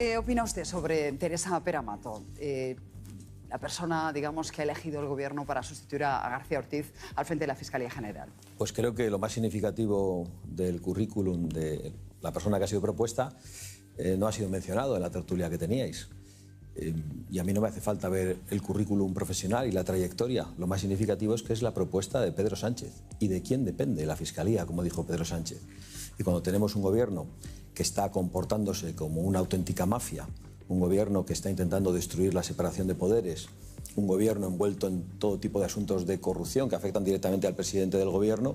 ¿Qué opina usted sobre Teresa Peramato? La persona, digamos, que ha elegido el gobierno para sustituir a García Ortiz al frente de la Fiscalía General. Pues creo que lo más significativo del currículum de la persona que ha sido propuesta no ha sido mencionado en la tertulia que teníais. Y a mí no me hace falta ver el currículum profesional y la trayectoria. Lo más significativo es que es la propuesta de Pedro Sánchez. ¿Y de quién depende la Fiscalía, como dijo Pedro Sánchez? Y cuando tenemos un gobierno que está comportándose como una auténtica mafia, un gobierno que está intentando destruir la separación de poderes, un gobierno envuelto en todo tipo de asuntos de corrupción que afectan directamente al presidente del gobierno,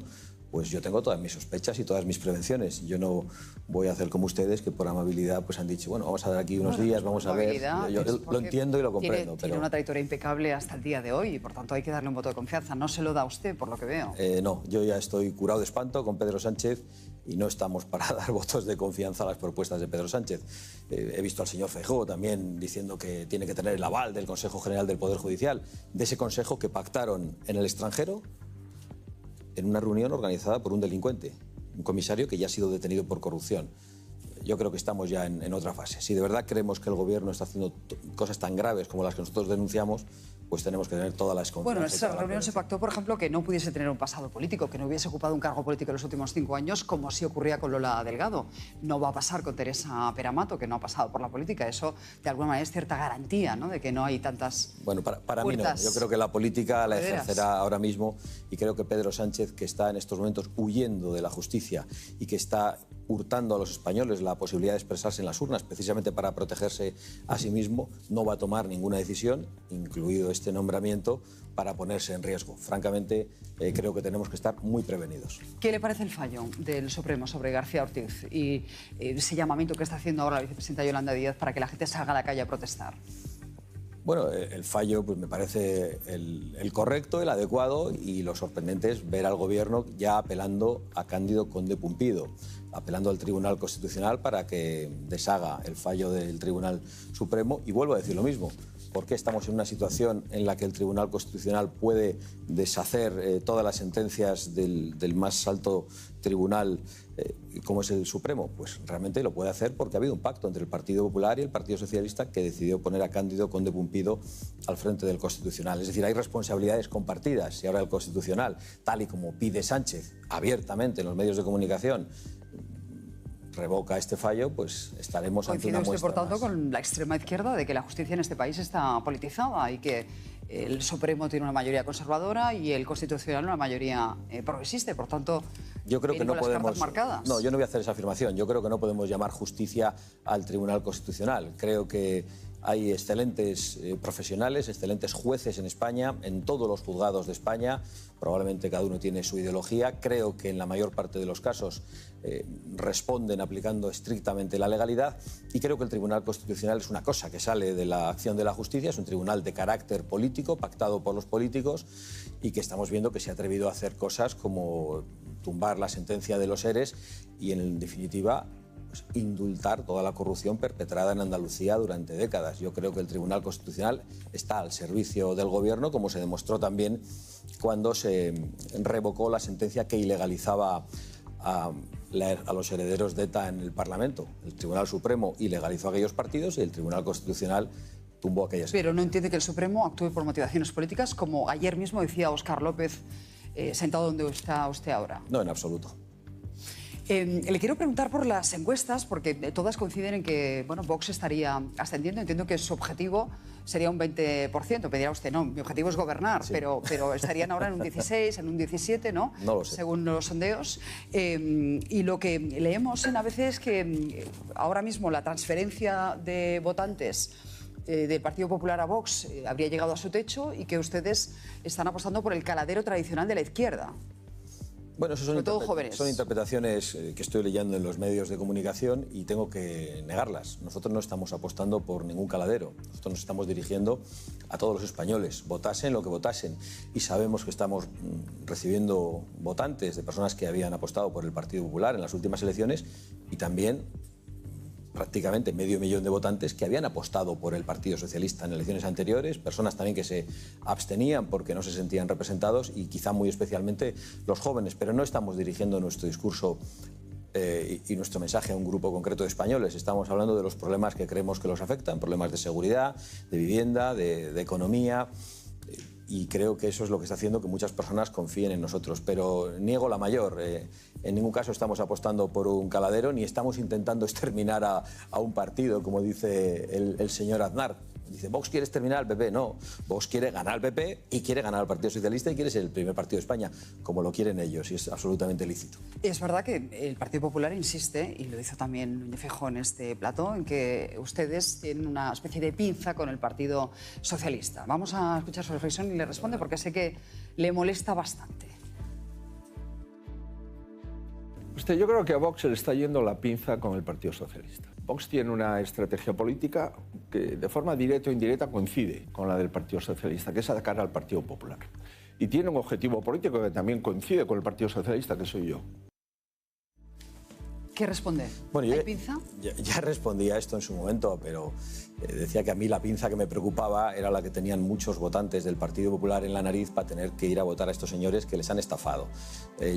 pues yo tengo todas mis sospechas y todas mis prevenciones. Yo no voy a hacer como ustedes, que por amabilidad pues han dicho, bueno, vamos a dar aquí unos días, vamos a ver. Yo lo entiendo y lo comprendo. Tiene una trayectoria impecable hasta el día de hoy y por tanto hay que darle un voto de confianza. No se lo da a usted, por lo que veo. No, yo ya estoy curado de espanto con Pedro Sánchez y no estamos para dar votos de confianza a las propuestas de Pedro Sánchez. He visto al señor Feijóo también diciendo que tiene que tener el aval del Consejo General del Poder Judicial, de ese consejo que pactaron en el extranjero en una reunión organizada por un delincuente, un comisario que ya ha sido detenido por corrupción. Yo creo que estamos ya en otra fase. Si de verdad creemos que el gobierno está haciendo cosas tan graves como las que nosotros denunciamos, pues tenemos que tener toda la desconfianza. Bueno, en esa reunión se pactó, por ejemplo, que no pudiese tener un pasado político, que no hubiese ocupado un cargo político en los últimos 5 años, como sí ocurría con Lola Delgado. No va a pasar con Teresa Peramato, que no ha pasado por la política. Eso, de alguna manera, es cierta garantía, ¿no?, de que no hay tantas. Bueno, para mí no. Yo creo que la política la ejercerá ahora mismo y creo que Pedro Sánchez, que está en estos momentos huyendo de la justicia y que está hurtando a los españoles la posibilidad de expresarse en las urnas, precisamente para protegerse a sí mismo, no va a tomar ninguna decisión, incluido este nombramiento, para ponerse en riesgo. Francamente, creo que tenemos que estar muy prevenidos. ¿Qué le parece el fallo del Supremo sobre García Ortiz y ese llamamiento que está haciendo ahora la vicepresidenta Yolanda Díaz para que la gente salga a la calle a protestar? Bueno, el fallo pues me parece el correcto, el adecuado, y lo sorprendente es ver al gobierno ya apelando a Cándido Conde Pumpido, apelando al Tribunal Constitucional para que deshaga el fallo del Tribunal Supremo. Y vuelvo a decir lo mismo. ¿Por qué estamos en una situación en la que el Tribunal Constitucional puede deshacer todas las sentencias del más alto tribunal como es el Supremo? Pues realmente lo puede hacer porque ha habido un pacto entre el Partido Popular y el Partido Socialista que decidió poner a Cándido Conde Pumpido al frente del Constitucional. Es decir, hay responsabilidades compartidas y ahora el Constitucional, tal y como pide Sánchez abiertamente en los medios de comunicación, revoca este fallo, pues estaremos ante una muestra. ¿Coincide usted, por tanto, con la extrema izquierda de que la justicia en este país está politizada y que el Supremo tiene una mayoría conservadora y el Constitucional una mayoría progresista? Por tanto, yo creo que no podemos. Marcadas. No, yo no voy a hacer esa afirmación. Yo creo que no podemos llamar justicia al Tribunal Constitucional. Creo que hay excelentes profesionales, excelentes jueces en España, en todos los juzgados de España. Probablemente cada uno tiene su ideología. Creo que en la mayor parte de los casos responden aplicando estrictamente la legalidad. Y creo que el Tribunal Constitucional es una cosa que sale de la acción de la justicia. Es un tribunal de carácter político, pactado por los políticos, y que estamos viendo que se ha atrevido a hacer cosas como tumbar la sentencia de los ERES y, en definitiva, indultar toda la corrupción perpetrada en Andalucía durante décadas. Yo creo que el Tribunal Constitucional está al servicio del gobierno, como se demostró también cuando se revocó la sentencia que ilegalizaba a los herederos de ETA en el Parlamento. El Tribunal Supremo ilegalizó a aquellos partidos y el Tribunal Constitucional tumbó aquellas. Pero no entiende que el Supremo actúe por motivaciones políticas, como ayer mismo decía Óscar López, sentado donde está usted ahora. No, en absoluto. Le quiero preguntar por las encuestas, porque todas coinciden en que Vox estaría ascendiendo. Entiendo que su objetivo sería un 20%. Pedirá usted, no, mi objetivo es gobernar, sí. pero estarían ahora en un 16, en un 17, ¿no? No lo sé. Según los sondeos. Y lo que leemos en ABC es que ahora mismo la transferencia de votantes del Partido Popular a Vox habría llegado a su techo y que ustedes están apostando por el caladero tradicional de la izquierda. Bueno, eso son interpretaciones que estoy leyendo en los medios de comunicación y tengo que negarlas. Nosotros no estamos apostando por ningún caladero. Nosotros nos estamos dirigiendo a todos los españoles, votasen lo que votasen. Y sabemos que estamos recibiendo votantes de personas que habían apostado por el Partido Popular en las últimas elecciones y también prácticamente 500.000 de votantes que habían apostado por el Partido Socialista en elecciones anteriores, personas también que se abstenían porque no se sentían representados y quizá muy especialmente los jóvenes, pero no estamos dirigiendo nuestro discurso y nuestro mensaje a un grupo concreto de españoles. Estamos hablando de los problemas que creemos que los afectan, problemas de seguridad, de vivienda, de economía, y creo que eso es lo que está haciendo que muchas personas confíen en nosotros. Pero niego la mayor. En ningún caso estamos apostando por un caladero, ni estamos intentando exterminar a un partido, como dice el señor Aznar. Dice, Vox quiere exterminar al PP. No, Vox quiere ganar al PP y quiere ganar al Partido Socialista y quiere ser el primer partido de España, como lo quieren ellos, y es absolutamente lícito. Es verdad que el Partido Popular insiste, y lo hizo también Núñez Feijóo en este plató, en que ustedes tienen una especie de pinza con el Partido Socialista. Vamos a escuchar su reflexión y le responde, porque sé que le molesta bastante. Yo creo que a Vox se le está yendo la pinza con el Partido Socialista. Vox tiene una estrategia política que de forma directa o indirecta coincide con la del Partido Socialista, que es atacar al Partido Popular. Y tiene un objetivo político que también coincide con el Partido Socialista, que soy yo. ¿Qué responde? Bueno, ¿Hay pinza? Ya respondí a esto en su momento, pero decía que a mí la pinza que me preocupaba era la que tenían muchos votantes del Partido Popular en la nariz para tener que ir a votar a estos señores que les han estafado.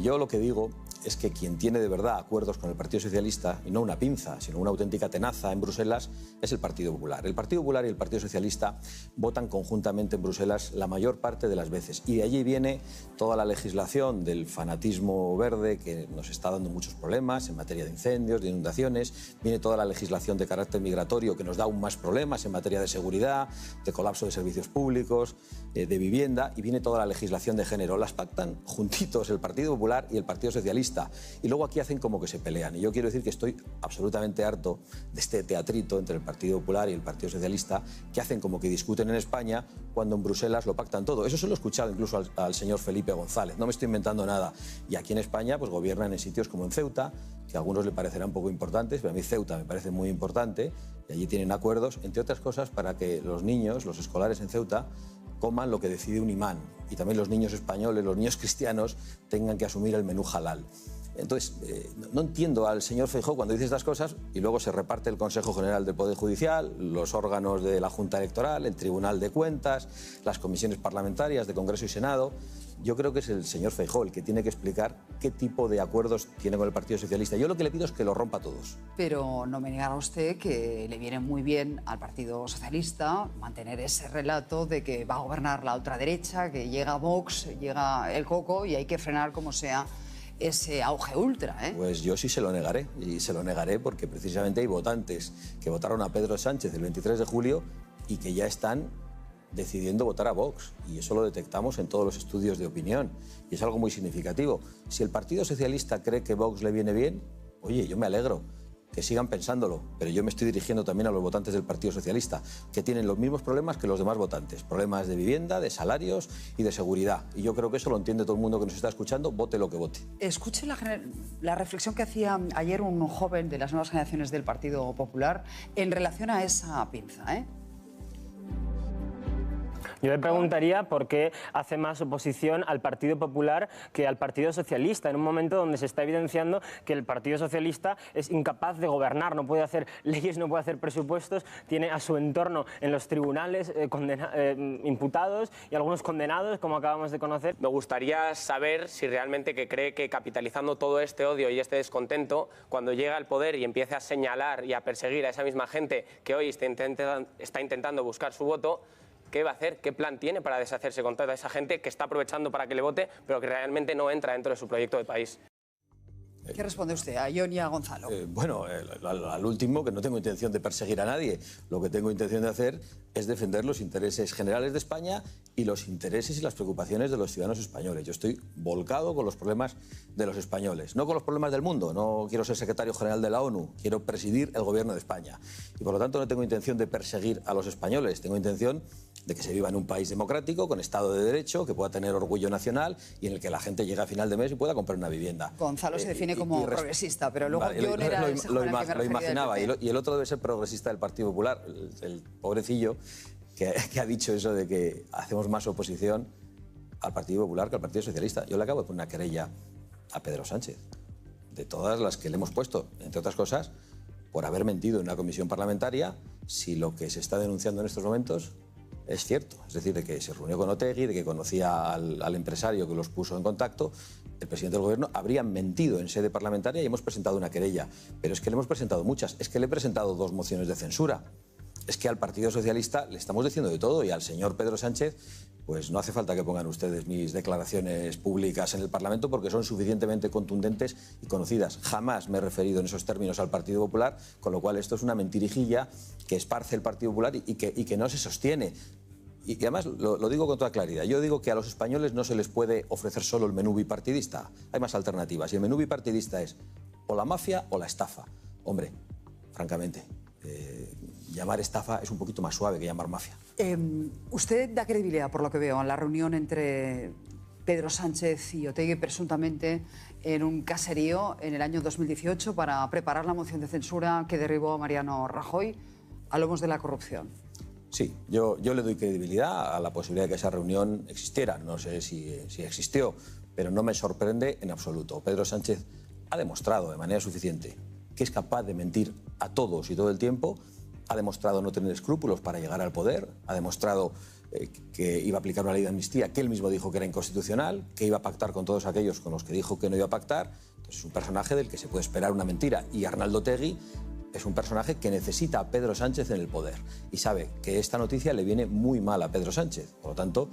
Yo lo que digo es que quien tiene de verdad acuerdos con el Partido Socialista, y no una pinza, sino una auténtica tenaza en Bruselas, es el Partido Popular. El Partido Popular y el Partido Socialista votan conjuntamente en Bruselas la mayor parte de las veces. Y de allí viene toda la legislación del fanatismo verde que nos está dando muchos problemas en materia de incendios, de inundaciones. Viene toda la legislación de carácter migratorio que nos da aún más problemas en materia de seguridad, de colapso de servicios públicos, de vivienda. Y viene toda la legislación de género. Las pactan juntitos el Partido Popular y el Partido Socialista. Y luego aquí hacen como que se pelean. Y yo quiero decir que estoy absolutamente harto de este teatrito entre el Partido Popular y el Partido Socialista, que hacen como que discuten en España cuando en Bruselas lo pactan todo. Eso se lo he escuchado incluso al señor Felipe González. No me estoy inventando nada. Y aquí en España pues gobiernan en sitios como en Ceuta, que a algunos le parecerán poco importantes, pero a mí Ceuta me parece muy importante, y allí tienen acuerdos, entre otras cosas, para que los niños, los escolares en Ceuta, coman lo que decide un imán, y también los niños españoles, los niños cristianos, tengan que asumir el menú halal. Entonces, no entiendo al señor Feijóo cuando dice estas cosas y luego se reparte el Consejo General del Poder Judicial, los órganos de la Junta Electoral, el Tribunal de Cuentas, las comisiones parlamentarias de Congreso y Senado. Yo creo que es el señor Feijóo el que tiene que explicar qué tipo de acuerdos tiene con el Partido Socialista. Yo lo que le pido es que lo rompa todos. Pero no me negará usted que le viene muy bien al Partido Socialista mantener ese relato de que va a gobernar la ultraderecha, que llega Vox, llega el coco y hay que frenar como sea ese auge ultra, ¿eh? Pues yo sí se lo negaré, y se lo negaré porque precisamente hay votantes que votaron a Pedro Sánchez el 23 de julio y que ya están decidiendo votar a Vox, y eso lo detectamos en todos los estudios de opinión, y es algo muy significativo. Si el Partido Socialista cree que Vox le viene bien, oye, yo me alegro, que sigan pensándolo, pero yo me estoy dirigiendo también a los votantes del Partido Socialista, que tienen los mismos problemas que los demás votantes, problemas de vivienda, de salarios y de seguridad, y yo creo que eso lo entiende todo el mundo que nos está escuchando, vote lo que vote. Escuche la reflexión que hacía ayer un joven de las nuevas generaciones del Partido Popular en relación a esa pinza, ¿eh? Yo le preguntaría por qué hace más oposición al Partido Popular que al Partido Socialista, en un momento donde se está evidenciando que el Partido Socialista es incapaz de gobernar, no puede hacer leyes, no puede hacer presupuestos, tiene a su entorno en los tribunales imputados y algunos condenados, como acabamos de conocer. Me gustaría saber si realmente cree que capitalizando todo este odio y este descontento, cuando llega al poder y empiece a señalar y a perseguir a esa misma gente que hoy está intentando buscar su voto, ¿qué va a hacer? ¿Qué plan tiene para deshacerse con toda esa gente que está aprovechando para que le vote, pero que realmente no entra dentro de su proyecto de país? ¿Qué responde usted a Ion y a Gonzalo? Bueno, al último, que no tengo intención de perseguir a nadie. Lo que tengo intención de hacer es defender los intereses generales de España y los intereses y las preocupaciones de los ciudadanos españoles. Yo estoy volcado con los problemas de los españoles, no con los problemas del mundo. No quiero ser secretario general de la ONU, quiero presidir el gobierno de España. Y por lo tanto no tengo intención de perseguir a los españoles, tengo intención de que se viva en un país democrático, con Estado de Derecho, que pueda tener orgullo nacional y en el que la gente llegue a final de mes y pueda comprar una vivienda. Gonzalo se define como progresista, pero luego vale, yo lo imaginaba. Y el otro debe ser progresista del Partido Popular, el pobrecillo que ha dicho eso de que hacemos más oposición al Partido Popular que al Partido Socialista. Yo le acabo de poner una querella a Pedro Sánchez, de todas las que le hemos puesto, entre otras cosas, por haber mentido en una comisión parlamentaria, si lo que se está denunciando en estos momentos es cierto. Es decir, de que se reunió con Otegi, de que conocía al empresario que los puso en contacto, el presidente del gobierno, habrían mentido en sede parlamentaria y hemos presentado una querella. Pero es que le hemos presentado muchas. Es que le he presentado 2 mociones de censura. Es que al Partido Socialista le estamos diciendo de todo y al señor Pedro Sánchez, pues no hace falta que pongan ustedes mis declaraciones públicas en el Parlamento porque son suficientemente contundentes y conocidas. Jamás me he referido en esos términos al Partido Popular, con lo cual esto es una mentirijilla que esparce el Partido Popular y que no se sostiene. Y además lo digo con toda claridad. Yo digo que a los españoles no se les puede ofrecer solo el menú bipartidista. Hay más alternativas. Y el menú bipartidista es o la mafia o la estafa. Hombre, francamente, llamar estafa es un poquito más suave que llamar mafia. Usted da credibilidad, por lo que veo, a la reunión entre Pedro Sánchez y Otegi, presuntamente en un caserío en el año 2018 para preparar la moción de censura que derribó a Mariano Rajoy a lomos de la corrupción. Sí, yo le doy credibilidad a la posibilidad de que esa reunión existiera. No sé si existió, pero no me sorprende en absoluto. Pedro Sánchez ha demostrado de manera suficiente que es capaz de mentir a todos y todo el tiempo. Ha demostrado no tener escrúpulos para llegar al poder. Ha demostrado que iba a aplicar una ley de amnistía que él mismo dijo que era inconstitucional, que iba a pactar con todos aquellos con los que dijo que no iba a pactar. Entonces es un personaje del que se puede esperar una mentira. Y Arnaldo Otegi es un personaje que necesita a Pedro Sánchez en el poder y sabe que esta noticia le viene muy mal a Pedro Sánchez. Por lo tanto,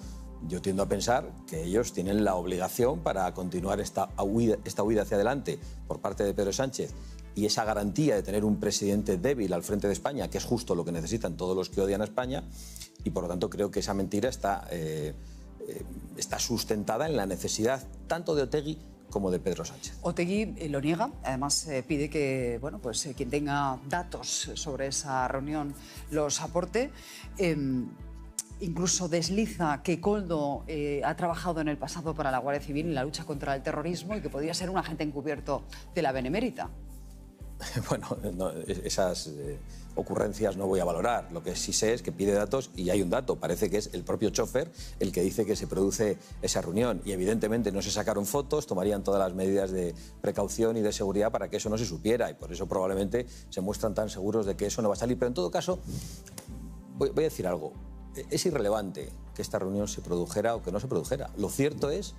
yo tiendo a pensar que ellos tienen la obligación para continuar esta huida hacia adelante por parte de Pedro Sánchez y esa garantía de tener un presidente débil al frente de España, que es justo lo que necesitan todos los que odian a España, y por lo tanto creo que esa mentira está sustentada en la necesidad tanto de Otegi como de Pedro Sánchez. Otegi lo niega, además pide que quien tenga datos sobre esa reunión los aporte. Incluso desliza que Koldo ha trabajado en el pasado para la Guardia Civil en la lucha contra el terrorismo y que podría ser un agente encubierto de la Benemérita. Bueno, esas ocurrencias no voy a valorar. Lo que sí sé es que pide datos y hay un dato. Parece que es el propio chofer el que dice que se produce esa reunión. Y evidentemente no se sacaron fotos, tomarían todas las medidas de precaución y de seguridad para que eso no se supiera. Y por eso probablemente se muestran tan seguros de que eso no va a salir. Pero en todo caso, voy a decir algo. Es irrelevante que esta reunión se produjera o que no se produjera. Lo cierto es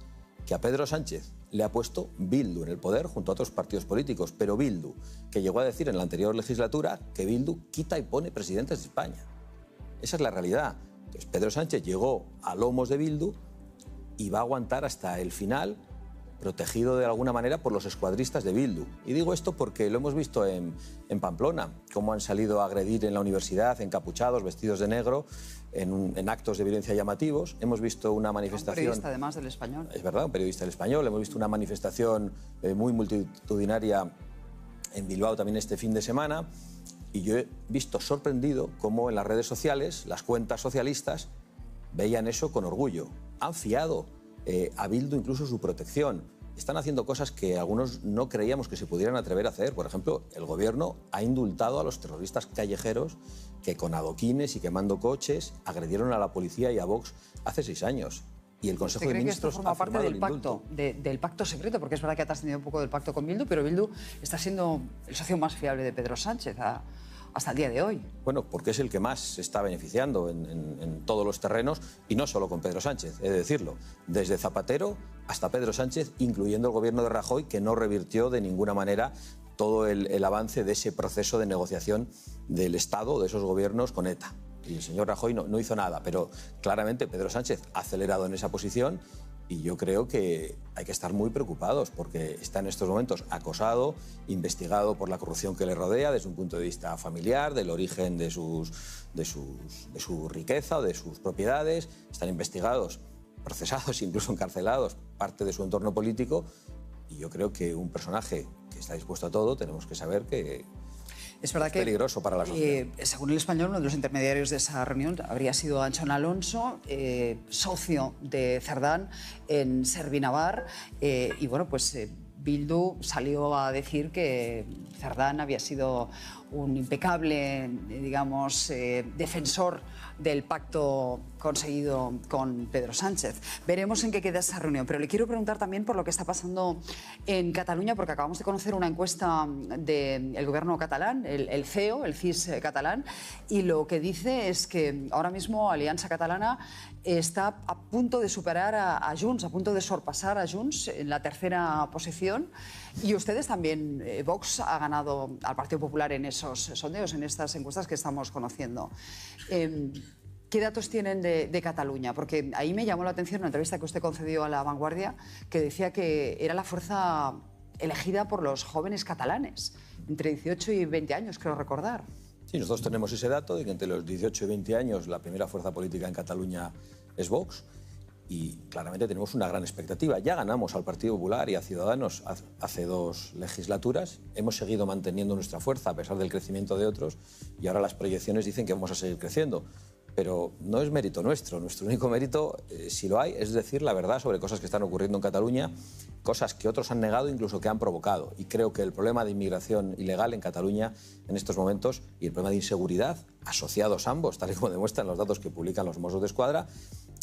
que a Pedro Sánchez le ha puesto Bildu en el poder junto a otros partidos políticos, pero Bildu, que llegó a decir en la anterior legislatura que Bildu quita y pone presidentes de España. Esa es la realidad. Entonces, Pedro Sánchez llegó a lomos de Bildu y va a aguantar hasta el final, protegido de alguna manera por los escuadristas de Bildu. Y digo esto porque lo hemos visto en Pamplona, cómo han salido a agredir en la universidad, encapuchados, vestidos de negro, en actos de violencia llamativos. Hemos visto una manifestación... Un periodista, además, del Español. Es verdad, un periodista del Español. Hemos visto una manifestación muy multitudinaria en Bilbao también este fin de semana. Y yo he visto sorprendido cómo en las redes sociales las cuentas socialistas veían eso con orgullo. Han fiado a Bildu incluso su protección. Están haciendo cosas que algunos no creíamos que se pudieran atrever a hacer. Por ejemplo, el gobierno ha indultado a los terroristas callejeros que con adoquines y quemando coches agredieron a la policía y a Vox hace 6 años. Y el Consejo de Ministros ¿Usted cree que esto forma parte del pacto secreto? Porque es verdad que ha trascendido un poco del pacto con Bildu, pero Bildu está siendo el socio más fiable de Pedro Sánchez hasta el día de hoy. Bueno, porque es el que más se está beneficiando en todos los terrenos y no solo con Pedro Sánchez, he de decirlo. Desde Zapatero hasta Pedro Sánchez, incluyendo el gobierno de Rajoy, que no revirtió de ninguna manera todo el avance de ese proceso de negociación del Estado, de esos gobiernos con ETA. Y el señor Rajoy no hizo nada, pero claramente Pedro Sánchez ha acelerado en esa posición y yo creo que hay que estar muy preocupados porque está en estos momentos acosado, investigado por la corrupción que le rodea desde un punto de vista familiar, del origen de su riqueza o de sus propiedades. Están investigados, procesados, incluso encarcelados, parte de su entorno político. Y yo creo que un personaje que está dispuesto a todo, tenemos que saber que es verdad que peligroso para la sociedad. Según el Español, uno de los intermediarios de esa reunión habría sido Anchón Alonso, socio de Cerdán en Servinavar. Y bueno, pues Bildu salió a decir que Cerdán había sido un impecable, digamos, defensor del pacto conseguido con Pedro Sánchez. Veremos en qué queda esa reunión, pero le quiero preguntar también por lo que está pasando en Cataluña, porque acabamos de conocer una encuesta del gobierno catalán, el CEO, el CIS catalán, y lo que dice es que ahora mismo Alianza Catalana está a punto de superar a Junts, a punto de sorpasar a Junts en la tercera posición. Y ustedes también, Vox ha ganado al Partido Popular en esos sondeos, en estas encuestas que estamos conociendo. ¿Qué datos tienen de Cataluña? Porque ahí me llamó la atención una entrevista que usted concedió a La Vanguardia, que decía que era la fuerza elegida por los jóvenes catalanes, entre 18 y 20 años, creo recordar. Sí, nosotros tenemos ese dato de que entre los 18 y 20 años la primera fuerza política en Cataluña es Vox, y claramente tenemos una gran expectativa. Ya ganamos al Partido Popular y a Ciudadanos hace 2 legislaturas. Hemos seguido manteniendo nuestra fuerza a pesar del crecimiento de otros, y ahora las proyecciones dicen que vamos a seguir creciendo. Pero no es mérito nuestro. Nuestro único mérito, si lo hay, es decir la verdad sobre cosas que están ocurriendo en Cataluña, cosas que otros han negado, incluso que han provocado. Y creo que el problema de inmigración ilegal en Cataluña en estos momentos y el problema de inseguridad, asociados ambos, tal y como demuestran los datos que publican los Mossos d'Esquadra,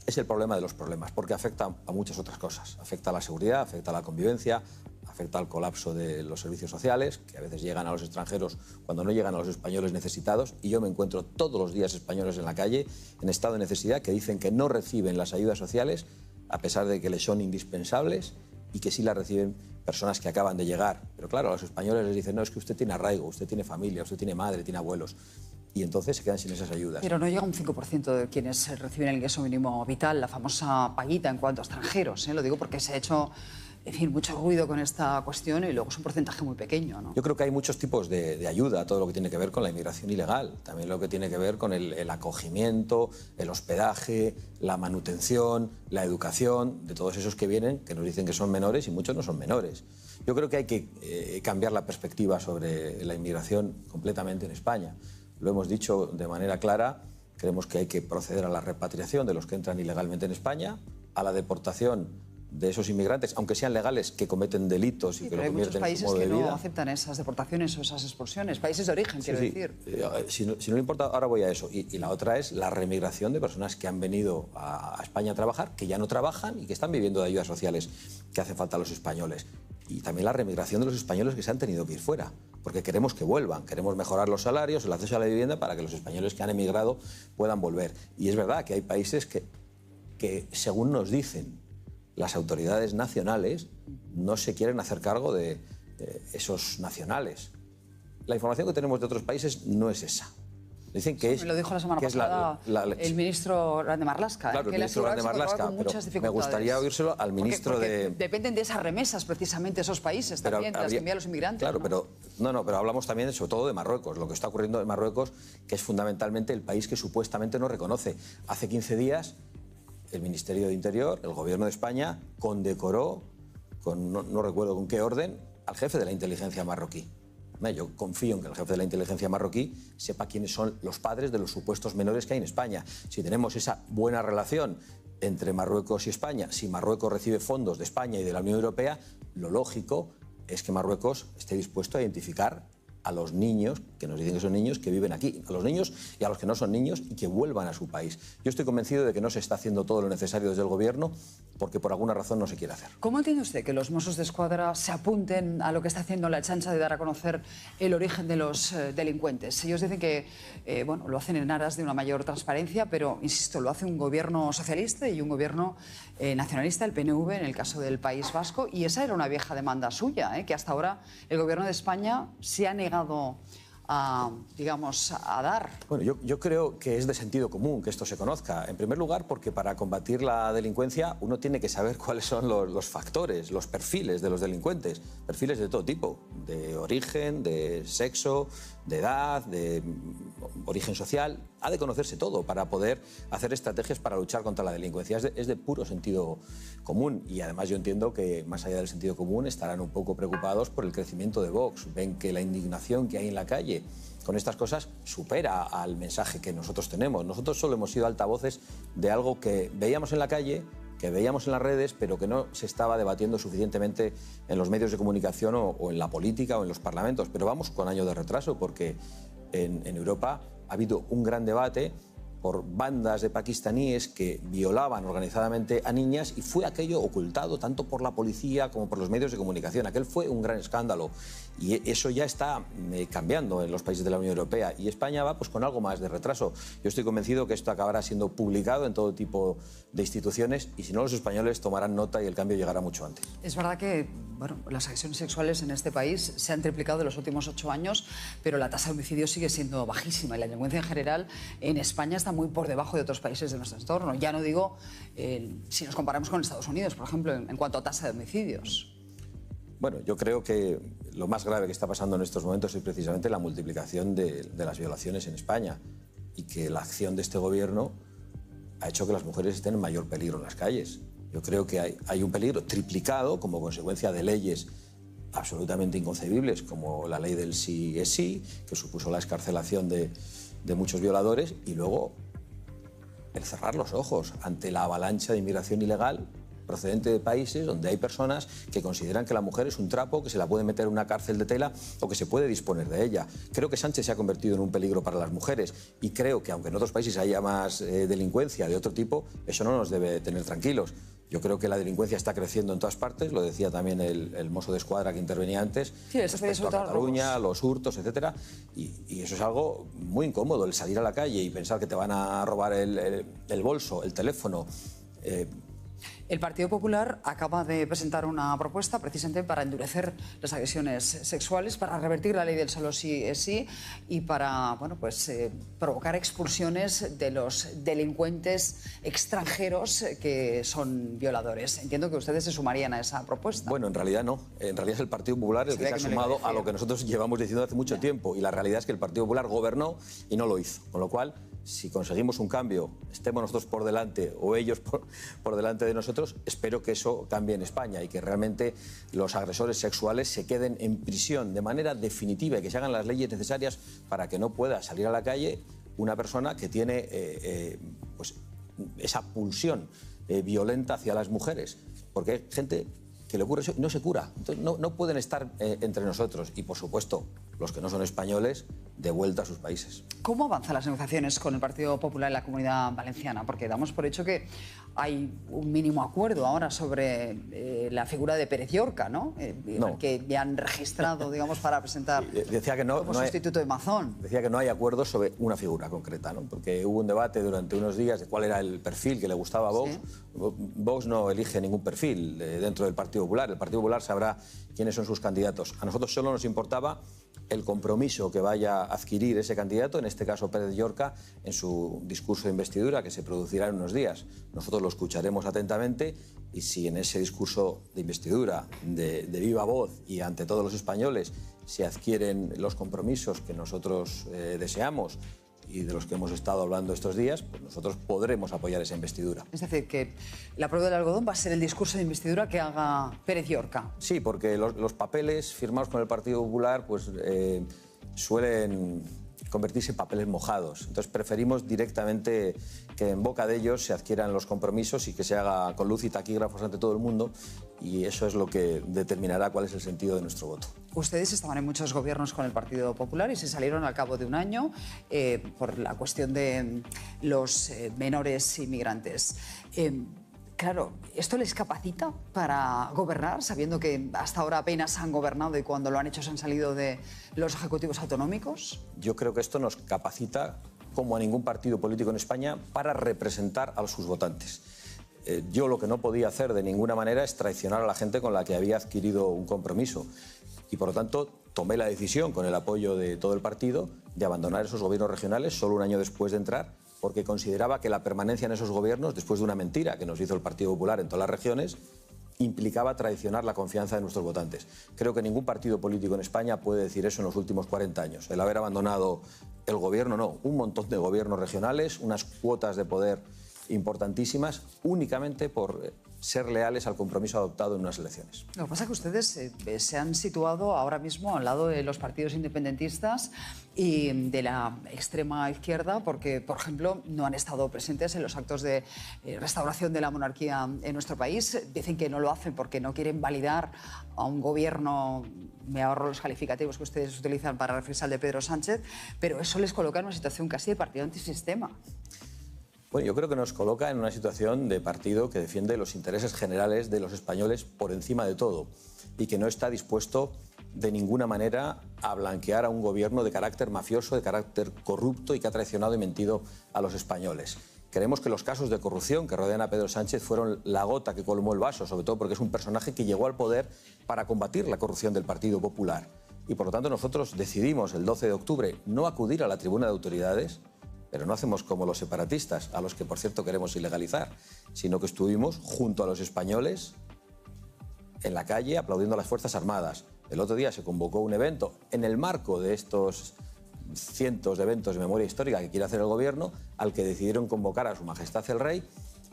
es el problema de los problemas, porque afecta a muchas otras cosas. Afecta a la seguridad, afecta a la convivencia, afecta al colapso de los servicios sociales, que a veces llegan a los extranjeros cuando no llegan a los españoles necesitados. Y yo me encuentro todos los días españoles en la calle, en estado de necesidad, que dicen que no reciben las ayudas sociales, a pesar de que les son indispensables, y que sí las reciben personas que acaban de llegar. Pero claro, a los españoles les dicen, no, es que usted tiene arraigo, usted tiene familia, usted tiene madre, tiene abuelos. Y entonces se quedan sin esas ayudas. Pero no llega un 5% de quienes reciben el ingreso mínimo vital, la famosa paguita en cuanto a extranjeros. Lo digo porque se ha hecho, en fin, mucho ruido con esta cuestión y luego es un porcentaje muy pequeño, ¿no? Yo creo que hay muchos tipos de ayuda, todo lo que tiene que ver con la inmigración ilegal, también lo que tiene que ver con el acogimiento, el hospedaje, la manutención, la educación, de todos esos que vienen, que nos dicen que son menores y muchos no son menores. Yo creo que hay que cambiar la perspectiva sobre la inmigración completamente en España. Lo hemos dicho de manera clara, creemos que hay que proceder a la repatriación de los que entran ilegalmente en España, a la deportación de esos inmigrantes, aunque sean legales, que cometen delitos y que lo convierten en su modo de vida. Hay muchos países que no aceptan esas deportaciones o esas expulsiones, países de origen, quiero decir. Si no le importa, ahora voy a eso. Y la otra es la remigración de personas que han venido a España a trabajar, que ya no trabajan y que están viviendo de ayudas sociales que hace falta a los españoles. Y también la remigración de los españoles que se han tenido que ir fuera, porque queremos que vuelvan, queremos mejorar los salarios, el acceso a la vivienda para que los españoles que han emigrado puedan volver. Y es verdad que hay países que según nos dicen las autoridades nacionales, no se quieren hacer cargo de esos nacionales. La información que tenemos de otros países no es esa. Dicen que me lo dijo la semana pasada el ministro Grande Marlaska. Claro, el ministro Grande Marlaska, pero me gustaría oírselo al ministro porque dependen de esas remesas, precisamente, esos países también, de las que envían los inmigrantes. Claro, ¿no? pero hablamos también, sobre todo, de Marruecos. Lo que está ocurriendo en Marruecos, que es fundamentalmente el país que supuestamente no reconoce. Hace 15 días, el Ministerio de Interior, el Gobierno de España, condecoró, no recuerdo con qué orden, al jefe de la inteligencia marroquí. Yo confío en que el jefe de la inteligencia marroquí sepa quiénes son los padres de los supuestos menores que hay en España. Si tenemos esa buena relación entre Marruecos y España, si Marruecos recibe fondos de España y de la Unión Europea, lo lógico es que Marruecos esté dispuesto a identificar a los niños, que nos dicen que son niños, que viven aquí, a los niños y a los que no son niños y que vuelvan a su país. Yo estoy convencido de que no se está haciendo todo lo necesario desde el Gobierno porque por alguna razón no se quiere hacer. ¿Cómo entiende usted que los Mossos d'Esquadra se apunten a lo que está haciendo la Ertzaintza de dar a conocer el origen de los delincuentes? Ellos dicen que lo hacen en aras de una mayor transparencia, pero, insisto, lo hace un gobierno socialista y un gobierno nacionalista, el PNV, en el caso del País Vasco, y esa era una vieja demanda suya, que hasta ahora el Gobierno de España se ha negado a dar. Bueno, yo creo que es de sentido común que esto se conozca. En primer lugar, porque para combatir la delincuencia uno tiene que saber cuáles son los factores, los perfiles de los delincuentes. Perfiles de todo tipo, de origen, de sexo, de edad, de origen social. Ha de conocerse todo para poder hacer estrategias para luchar contra la delincuencia. Es de puro sentido común. Y además yo entiendo que, más allá del sentido común, estarán un poco preocupados por el crecimiento de Vox. Ven que la indignación que hay en la calle con estas cosas supera al mensaje que nosotros tenemos. Nosotros solo hemos sido altavoces de algo que veíamos en la calle, que veíamos en las redes, pero que no se estaba debatiendo suficientemente en los medios de comunicación o en la política o en los parlamentos. Pero vamos con años de retraso, porque en Europa ha habido un gran debate por bandas de pakistaníes que violaban organizadamente a niñas y fue aquello ocultado tanto por la policía como por los medios de comunicación. Aquel fue un gran escándalo y eso ya está cambiando en los países de la Unión Europea y España va pues con algo más de retraso. Yo estoy convencido que esto acabará siendo publicado en todo tipo de instituciones y si no los españoles tomarán nota y el cambio llegará mucho antes. Es verdad que las agresiones sexuales en este país se han triplicado en los últimos 8 años, pero la tasa de homicidios sigue siendo bajísima y la delincuencia en general en España está muy por debajo de otros países de nuestro entorno. Ya no digo si nos comparamos con Estados Unidos, por ejemplo, en cuanto a tasa de homicidios. Bueno, yo creo que lo más grave que está pasando en estos momentos es precisamente la multiplicación de las violaciones en España y que la acción de este gobierno ha hecho que las mujeres estén en mayor peligro en las calles. Yo creo que hay un peligro triplicado como consecuencia de leyes absolutamente inconcebibles, como la ley del sí es sí, que supuso la excarcelación de muchos violadores, y luego el cerrar los ojos ante la avalancha de inmigración ilegal procedente de países donde hay personas que consideran que la mujer es un trapo, que se la puede meter en una cárcel de tela o que se puede disponer de ella. Creo que Sánchez se ha convertido en un peligro para las mujeres y creo que aunque en otros países haya más delincuencia de otro tipo, eso no nos debe tener tranquilos. Yo creo que la delincuencia está creciendo en todas partes, lo decía también el mozo de escuadra que intervenía antes, sí, respecto a Cataluña, los hurtos, etcétera, y eso es algo muy incómodo, el salir a la calle y pensar que te van a robar el bolso, el teléfono. El Partido Popular acaba de presentar una propuesta precisamente para endurecer las agresiones sexuales, para revertir la ley del solo sí es sí y para provocar expulsiones de los delincuentes extranjeros que son violadores. Entiendo que ustedes se sumarían a esa propuesta. Bueno, en realidad no. En realidad es el Partido Popular el que se ha sumado a lo que nosotros llevamos diciendo hace mucho tiempo y la realidad es que el Partido Popular gobernó y no lo hizo. Con lo cual, si conseguimos un cambio, estemos nosotros por delante o ellos por delante de nosotros, espero que eso cambie en España y que realmente los agresores sexuales se queden en prisión de manera definitiva y que se hagan las leyes necesarias para que no pueda salir a la calle una persona que tiene esa pulsión violenta hacia las mujeres. Porque hay gente que le ocurre eso y no se cura. Entonces no pueden estar entre nosotros y, por supuesto, los que no son españoles, de vuelta a sus países. ¿Cómo avanzan las negociaciones con el Partido Popular en la Comunidad Valenciana? Porque damos por hecho que hay un mínimo acuerdo ahora sobre la figura de Pérez Llorca, ¿no? No. Que ya han registrado, digamos, para presentar decía que como sustituto de Mazón. Decía que no hay acuerdo sobre una figura concreta, ¿no? Porque hubo un debate durante unos días de cuál era el perfil que le gustaba a Vox. ¿Sí? Vox no elige ningún perfil dentro del Partido Popular. El Partido Popular sabrá quiénes son sus candidatos. A nosotros solo nos importaba el compromiso que vaya a adquirir ese candidato, en este caso Pérez Llorca, en su discurso de investidura que se producirá en unos días. Nosotros lo escucharemos atentamente y si en ese discurso de investidura de viva voz y ante todos los españoles se adquieren los compromisos que nosotros deseamos y de los que hemos estado hablando estos días, pues nosotros podremos apoyar esa investidura. Es decir, que la prueba del algodón va a ser el discurso de investidura que haga Pérez Llorca. Sí, porque los papeles firmados con el Partido Popular pues, suelen convertirse en papeles mojados. Entonces preferimos directamente que en boca de ellos se adquieran los compromisos y que se haga con luz y taquígrafos ante todo el mundo y eso es lo que determinará cuál es el sentido de nuestro voto. Ustedes estaban en muchos gobiernos con el Partido Popular y se salieron al cabo de un año por la cuestión de los menores inmigrantes. Claro, ¿esto les capacita para gobernar, sabiendo que hasta ahora apenas han gobernado y cuando lo han hecho se han salido de los ejecutivos autonómicos? Yo creo que esto nos capacita, como a ningún partido político en España, para representar a sus votantes. Yo lo que no podía hacer de ninguna manera es traicionar a la gente con la que había adquirido un compromiso. Y por lo tanto tomé la decisión, con el apoyo de todo el partido, de abandonar esos gobiernos regionales solo un año después de entrar, porque consideraba que la permanencia en esos gobiernos, después de una mentira que nos hizo el Partido Popular en todas las regiones, implicaba traicionar la confianza de nuestros votantes. Creo que ningún partido político en España puede decir eso en los últimos 40 años. El haber abandonado el gobierno, no, un montón de gobiernos regionales, unas cuotas de poder importantísimas únicamente por ser leales al compromiso adoptado en unas elecciones. Lo que pasa es que ustedes se han situado ahora mismo al lado de los partidos independentistas y de la extrema izquierda porque, por ejemplo, no han estado presentes en los actos de restauración de la monarquía en nuestro país. Dicen que no lo hacen porque no quieren validar a un gobierno, me ahorro los calificativos que ustedes utilizan para referirse al de Pedro Sánchez, pero eso les coloca en una situación casi de partido antisistema. Bueno, yo creo que nos coloca en una situación de partido que defiende los intereses generales de los españoles por encima de todo y que no está dispuesto de ninguna manera a blanquear a un gobierno de carácter mafioso, de carácter corrupto y que ha traicionado y mentido a los españoles. Creemos que los casos de corrupción que rodean a Pedro Sánchez fueron la gota que colmó el vaso, sobre todo porque es un personaje que llegó al poder para combatir la corrupción del Partido Popular. Y por lo tanto nosotros decidimos el 12 de octubre no acudir a la tribuna de autoridades, pero no hacemos como los separatistas, a los que por cierto queremos ilegalizar, sino que estuvimos junto a los españoles en la calle aplaudiendo a las Fuerzas Armadas. El otro día se convocó un evento en el marco de estos cientos de eventos de memoria histórica que quiere hacer el gobierno, al que decidieron convocar a Su Majestad el Rey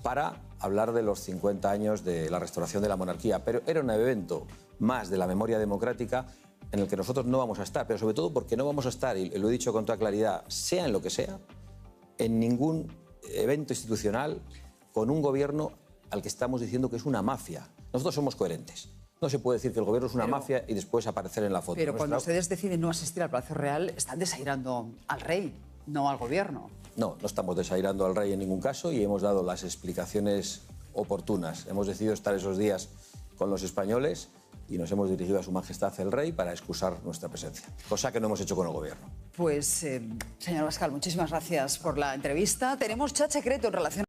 para hablar de los 50 años de la restauración de la monarquía. Pero era un evento más de la memoria democrática en el que nosotros no vamos a estar, pero sobre todo porque no vamos a estar, y lo he dicho con toda claridad, sea en lo que sea, en ningún evento institucional con un gobierno al que estamos diciendo que es una mafia. Nosotros somos coherentes. No se puede decir que el gobierno es una mafia y después aparecer en la foto. Pero cuando ustedes deciden no asistir al Palacio Real, están desairando al rey, no al gobierno. No, no estamos desairando al rey en ningún caso y hemos dado las explicaciones oportunas. Hemos decidido estar esos días con los españoles y nos hemos dirigido a Su Majestad el Rey para excusar nuestra presencia, cosa que no hemos hecho con el gobierno. Pues, señor Abascal, muchísimas gracias por la entrevista. Tenemos chat secreto en relación